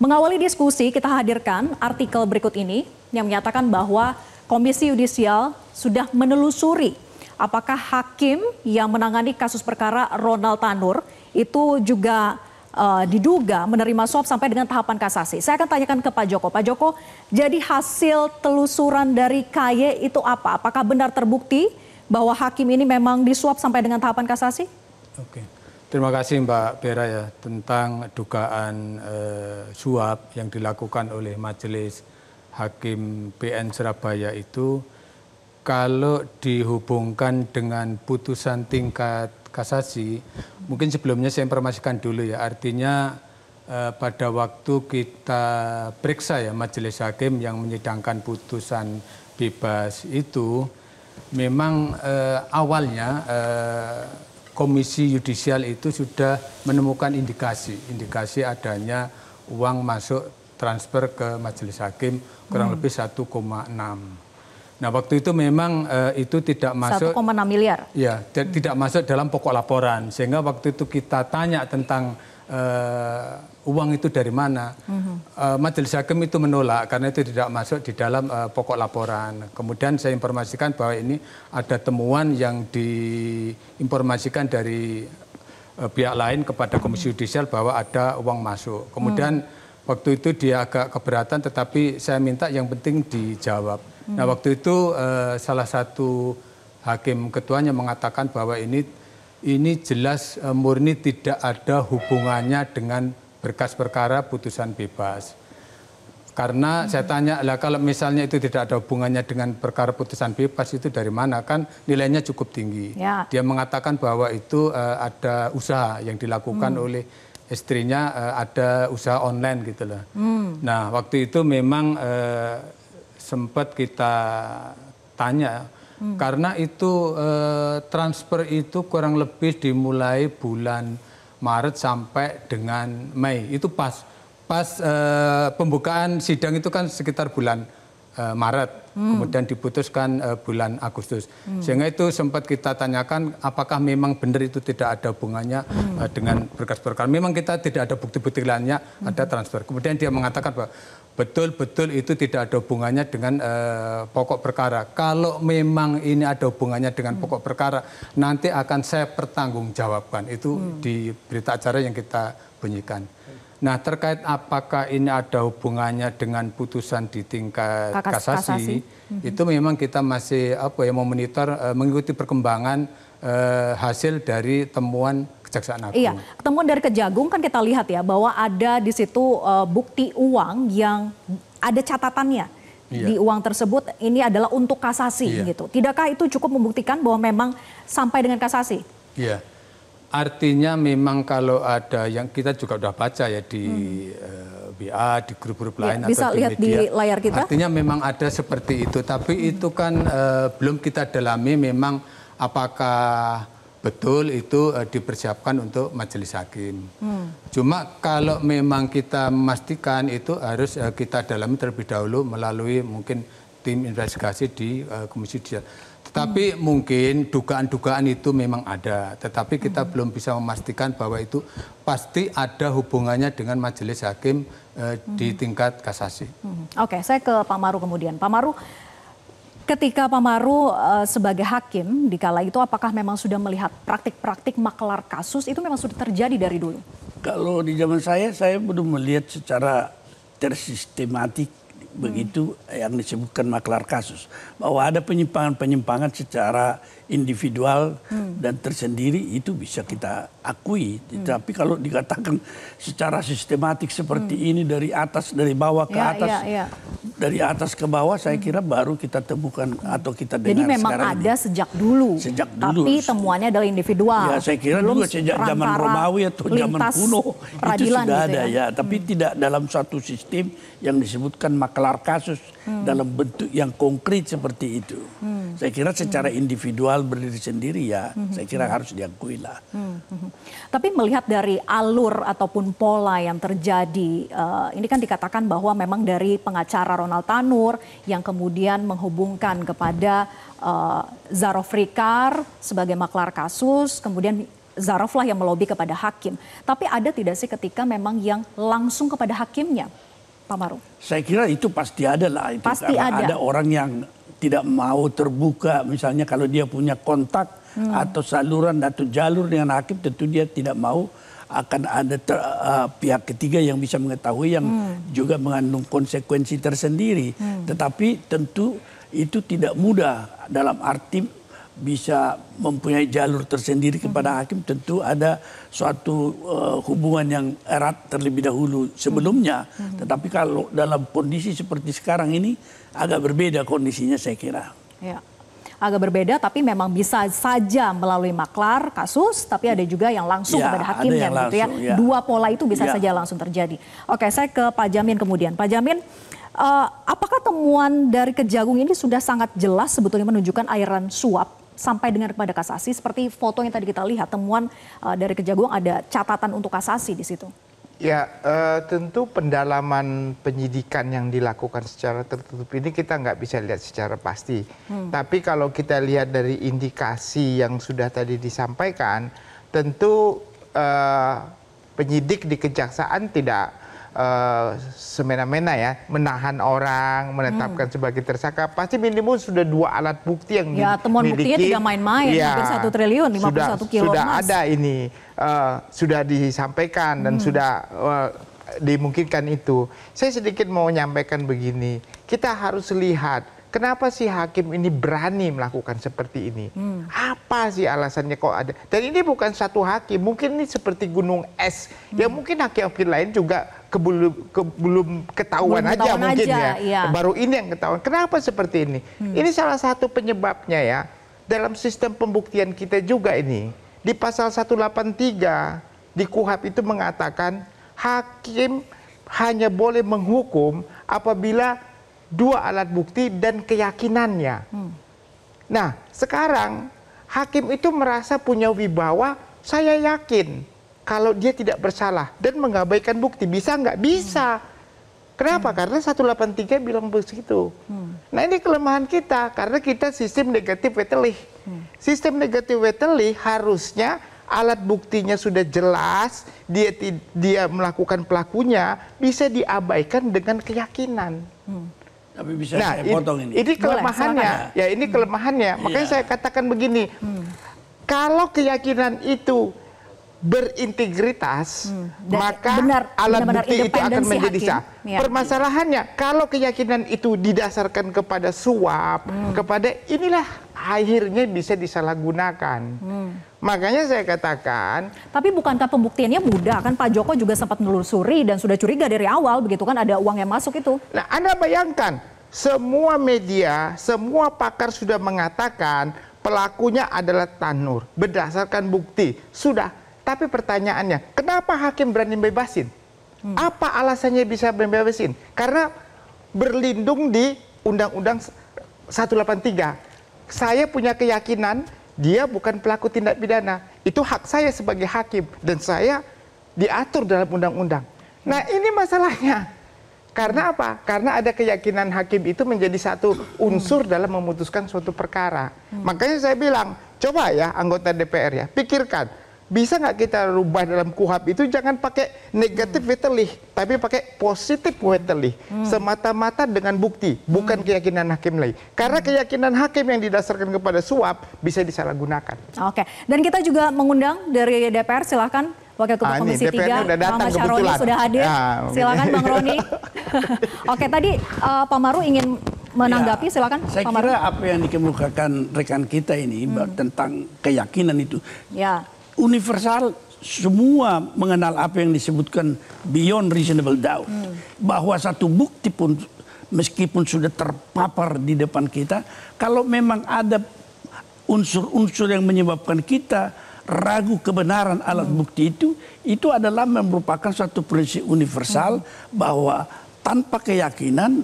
Mengawali diskusi, kita hadirkan artikel berikut ini yang menyatakan bahwa Komisi Yudisial sudah menelusuri apakah hakim yang menangani kasus perkara Ronald Tanur itu juga diduga menerima suap sampai dengan tahapan kasasi. Saya akan tanyakan ke Pak Joko. Pak Joko, jadi hasil telusuran dari KY itu apa? Apakah benar terbukti bahwa hakim ini memang disuap sampai dengan tahapan kasasi? Oke. Terima kasih Mbak Bera ya tentang dugaan suap yang dilakukan oleh Majelis Hakim PN Surabaya itu kalau dihubungkan dengan putusan tingkat kasasi, mungkin sebelumnya saya informasikan dulu ya, artinya pada waktu kita periksa ya Majelis Hakim yang menyidangkan putusan bebas itu, memang awalnya Komisi Yudisial itu sudah menemukan indikasi adanya uang masuk transfer ke Majelis Hakim kurang lebih 1,6. Nah waktu itu memang itu tidak masuk 1,6 miliar. Ya, tidak masuk dalam pokok laporan, sehingga waktu itu kita tanya tentang uang itu dari mana. Majelis Hakim itu menolak karena itu tidak masuk di dalam pokok laporan. Kemudian saya informasikan bahwa ini ada temuan yang diinformasikan dari pihak lain kepada Komisi Yudisial bahwa ada uang masuk. Kemudian waktu itu dia agak keberatan, tetapi saya minta yang penting dijawab. Nah waktu itu salah satu hakim ketuanya mengatakan bahwa ini jelas murni tidak ada hubungannya dengan berkas perkara putusan bebas. Karena saya tanya, lah kalau misalnya itu tidak ada hubungannya dengan perkara putusan bebas itu dari mana? Kan nilainya cukup tinggi. Ya. Dia mengatakan bahwa itu ada usaha yang dilakukan oleh istrinya, ada usaha online gitu loh. Nah waktu itu memang sempat kita tanya, karena itu transfer itu kurang lebih dimulai bulan Maret sampai dengan Mei. Itu pas pembukaan sidang itu kan sekitar bulan Maret, kemudian diputuskan bulan Agustus. Sehingga itu sempat kita tanyakan apakah memang benar itu tidak ada hubungannya dengan berkas perkara. Memang kita tidak ada bukti-bukti lainnya ada transfer. Kemudian dia mengatakan bahwa betul-betul itu tidak ada hubungannya dengan pokok perkara. Kalau memang ini ada hubungannya dengan pokok perkara, nanti akan saya pertanggungjawabkan. Itu di berita acara yang kita bunyikan. Nah terkait apakah ini ada hubungannya dengan putusan di tingkat kasasi, itu memang kita masih memonitor, mengikuti perkembangan hasil dari temuan Kejaksaan Agung. Iya, temuan dari Kejagung kan kita lihat ya bahwa ada di situ bukti uang yang ada catatannya. Di uang tersebut ini adalah untuk kasasi gitu. Tidakkah itu cukup membuktikan bahwa memang sampai dengan kasasi? Iya. Artinya memang kalau ada yang kita juga sudah baca ya di WA, di grup-grup lain bisa atau di lihat media. Di layar kita. Artinya memang ada seperti itu, tapi itu kan belum kita dalami memang apakah betul itu dipersiapkan untuk Majelis Hakim. Cuma kalau memang kita memastikan itu harus kita dalami terlebih dahulu melalui mungkin tim investigasi di Komisi Yudisial. Tetapi mungkin dugaan-dugaan itu memang ada, tetapi kita belum bisa memastikan bahwa itu pasti ada hubungannya dengan Majelis Hakim di tingkat kasasi. Oke, saya ke Pak Maru kemudian. Pak Maru, ketika Pak Maru sebagai hakim di kala itu apakah memang sudah melihat praktik-praktik maklar kasus itu memang sudah terjadi dari dulu? Kalau di zaman saya belum melihat secara tersistematik begitu yang disebutkan maklar kasus. Bahwa ada penyimpangan-penyimpangan secara individual dan tersendiri itu bisa kita akui. Tapi kalau dikatakan secara sistematik seperti ini dari atas, dari bawah ke atas, dari atas ke bawah, saya kira baru kita temukan atau kita dengar. Jadi memang ada ini. Sejak dulu. Tapi temuannya adalah individual. Ya saya kira juga sejak zaman Romawi atau zaman kuno itu sudah ada ya. Tapi tidak dalam suatu sistem yang disebutkan maklar kasus dalam bentuk yang konkret seperti itu. Saya kira secara individual berdiri sendiri ya, saya kira harus diakui lah. Tapi melihat dari alur ataupun pola yang terjadi, ini kan dikatakan bahwa memang dari pengacara Ronald Tanur yang kemudian menghubungkan kepada Zarofrikar sebagai maklar kasus, kemudian Zaraf lah yang melobi kepada hakim. Tapi ada tidak sih ketika memang yang langsung kepada hakimnya, Pak Maru? Saya kira itu pasti ada lah. Itu Pasti ada. Ada orang yang tidak mau terbuka, misalnya kalau dia punya kontak atau saluran atau jalur dengan hakim, tentu dia tidak mau akan ada pihak ketiga yang bisa mengetahui, yang juga mengandung konsekuensi tersendiri. Tetapi tentu itu tidak mudah, dalam arti bisa mempunyai jalur tersendiri kepada hakim, tentu ada suatu hubungan yang erat terlebih dahulu sebelumnya. Tetapi kalau dalam kondisi seperti sekarang ini agak berbeda kondisinya, saya kira. Ya. Agak berbeda, tapi memang bisa saja melalui maklar kasus, tapi ada juga yang langsung Ya, kepada hakimnya, ada yang gitu ya. langsung, ya. Dua pola itu bisa Ya. saja langsung terjadi. Oke, saya ke Pak Jamin kemudian. Pak Jamin, apakah temuan dari Kejagung ini sudah sangat jelas sebetulnya menunjukkan aliran suap sampai dengan kepada kasasi? Seperti foto yang tadi kita lihat, temuan dari Kejagung ada catatan untuk kasasi di situ. Ya, tentu pendalaman penyidikan yang dilakukan secara tertutup ini kita nggak bisa lihat secara pasti. Tapi kalau kita lihat dari indikasi yang sudah tadi disampaikan, tentu penyidik di kejaksaan tidak semena-mena ya menahan orang, menetapkan sebagai tersangka. Pasti minimum sudah 2 alat bukti yang Ya, temuan dimiliki. buktinya tidak main-main, hampir 1 triliun, 51 kilo sudah emas. ada ini, sudah disampaikan dan sudah dimungkinkan itu. Saya sedikit mau menyampaikan begini, kita harus lihat kenapa sih hakim ini berani melakukan seperti ini? Apa sih alasannya kok ada? Dan ini bukan satu hakim, mungkin ini seperti gunung es. Ya mungkin hakim-hakim lain juga belum ketahuan Belum aja ketahuan mungkin aja, ya. iya. Baru ini yang ketahuan. Kenapa seperti ini? Ini salah satu penyebabnya ya. Dalam sistem pembuktian kita juga ini. Di pasal 183 di KUHP itu mengatakan hakim hanya boleh menghukum apabila 2 alat bukti dan keyakinannya. Nah, sekarang hakim itu merasa punya wibawa, saya yakin kalau dia tidak bersalah dan mengabaikan bukti. Bisa nggak? Bisa. Kenapa? Karena 183 bilang begitu. Nah, ini kelemahan kita karena kita sistem negatif wetelih. Sistem negatif wetelih harusnya alat buktinya sudah jelas, dia melakukan pelakunya, bisa diabaikan dengan keyakinan. Tapi bisa saya potong ini. Ini kelemahannya. Boleh, Ya, ini kelemahannya. Makanya saya katakan begini. Kalau keyakinan itu berintegritas, Dan maka alat benar-benar bukti itu akan independensi menjadi hakim. sah. Ya. Permasalahannya, kalau keyakinan itu didasarkan kepada suap, kepada inilah akhirnya bisa disalahgunakan. Makanya saya katakan, Tapi bukankah pembuktiannya mudah? Kan Pak Joko juga sempat menelusuri dan sudah curiga dari awal, begitu kan, ada uang yang masuk itu. nah Anda bayangkan, semua media, semua pakar sudah mengatakan pelakunya adalah Tanur berdasarkan bukti. Sudah. Tapi pertanyaannya, kenapa hakim berani bebasin? Apa alasannya bisa bebasin? Karena berlindung di Undang-Undang 183. Saya punya keyakinan dia bukan pelaku tindak pidana. Itu hak saya sebagai hakim. Dan saya diatur dalam undang-undang. Nah, ini masalahnya. Karena apa? Karena ada keyakinan hakim itu menjadi satu unsur dalam memutuskan suatu perkara. Makanya saya bilang, coba ya anggota DPR ya, pikirkan. Bisa nggak kita rubah dalam KUHP itu jangan pakai negatif wetelih, tapi pakai positif wetelih. Semata-mata dengan bukti, bukan keyakinan hakim lagi. Karena keyakinan hakim yang didasarkan kepada suap bisa disalahgunakan. Oke, dan kita juga mengundang dari DPR, silahkan Wakil Ketua Komisi DPR-nya 3, udah datang Muhammad Syaroni kebetulan. sudah hadir. Ya, Silakan Bang Roni. Oke, tadi Pak Maru ingin menanggapi, silakan Saya Pak Maru. kira apa yang dikemukakan rekan kita ini tentang keyakinan itu Ya. universal, semua mengenal apa yang disebutkan beyond reasonable doubt. Bahwa satu bukti pun meskipun sudah terpapar di depan kita, kalau memang ada unsur-unsur yang menyebabkan kita ragu kebenaran alat bukti itu adalah merupakan suatu prinsip universal bahwa tanpa keyakinan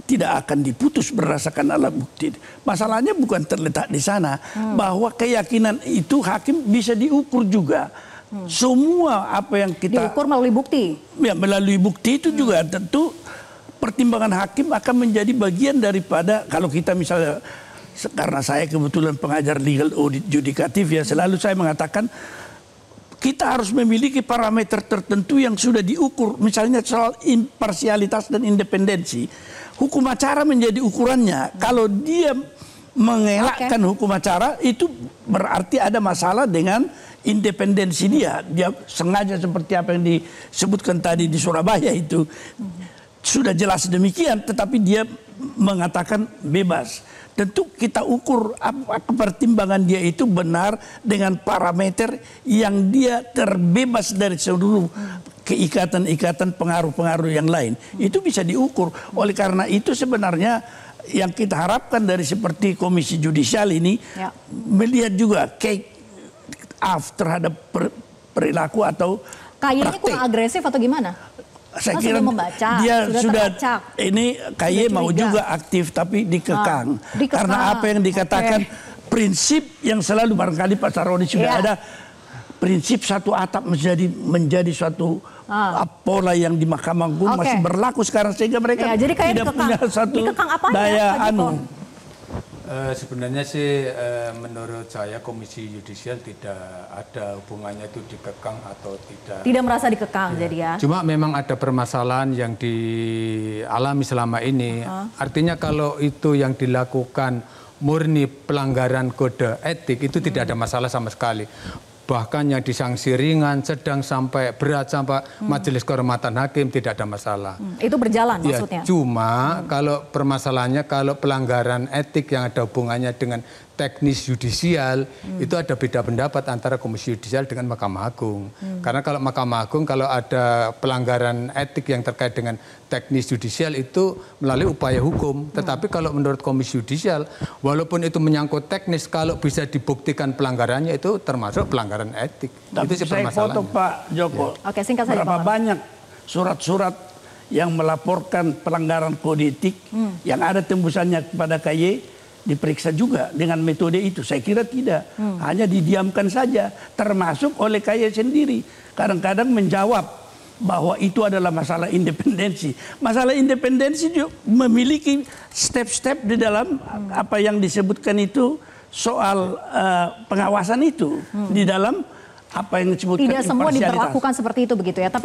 tidak akan diputus berdasarkan alat bukti. Masalahnya bukan terletak di sana, bahwa keyakinan itu hakim bisa diukur juga. Semua apa yang kita Diukur melalui bukti. ya melalui bukti itu juga tentu pertimbangan hakim akan menjadi bagian daripada, kalau kita misalnya, karena saya kebetulan pengajar legal audit judikatif ya, selalu saya mengatakan kita harus memiliki parameter tertentu yang sudah diukur. Misalnya soal imparsialitas dan independensi. Hukum acara menjadi ukurannya. Kalau dia mengelakkan hukum acara, itu berarti ada masalah dengan independensi dia. Dia sengaja seperti apa yang disebutkan tadi di Surabaya itu. Sudah jelas demikian, tetapi dia mengatakan bebas. Tentu kita ukur apa pertimbangan dia itu benar dengan parameter yang dia terbebas dari seluruh keikatan-ikatan pengaruh-pengaruh yang lain. Itu bisa diukur. Oleh karena itu sebenarnya yang kita harapkan dari seperti Komisi Yudisial ini melihat juga off terhadap perilaku atau KY-nya kurang agresif atau gimana? Saya kira dia sudah ini KY mau juga aktif tapi dikekang. Karena apa yang dikatakan prinsip yang selalu barangkali Pak Saroni sudah ada prinsip satu atap menjadi suatu pola yang di Mahkamah Agung masih berlaku sekarang sehingga mereka jadi tidak punya satu daya Sebenarnya sih menurut saya Komisi Yudisial tidak ada hubungannya itu dikekang atau tidak. Tidak merasa dikekang jadi ya. Cuma memang ada permasalahan yang dialami selama ini. Artinya kalau itu yang dilakukan murni pelanggaran kode etik itu tidak ada masalah sama sekali. Bahkan yang disanksi ringan, sedang sampai berat sampai majelis kehormatan hakim tidak ada masalah. Itu berjalan maksudnya? Cuma kalau permasalahannya kalau pelanggaran etik yang ada hubungannya dengan teknis yudisial itu ada beda pendapat antara Komisi Yudisial dengan Mahkamah Agung. Karena kalau Mahkamah Agung kalau ada pelanggaran etik yang terkait dengan teknis yudisial itu melalui upaya hukum. Tetapi kalau menurut Komisi Yudisial walaupun itu menyangkut teknis kalau bisa dibuktikan pelanggarannya itu termasuk pelanggaran etik. Tapi itu sih saya foto Pak Joko. Oke, singkat saja, berapa Pak banyak surat-surat yang melaporkan pelanggaran kode etik yang ada tembusannya kepada KY diperiksa juga dengan metode itu. Saya kira tidak. Hanya didiamkan saja. Termasuk oleh KY sendiri. Kadang-kadang menjawab bahwa itu adalah masalah independensi. Masalah independensi juga memiliki step-step di dalam apa yang disebutkan itu soal pengawasan itu. Di dalam apa yang disebutkan tidak semua imparsialitas. diberlakukan seperti itu begitu ya. Tapi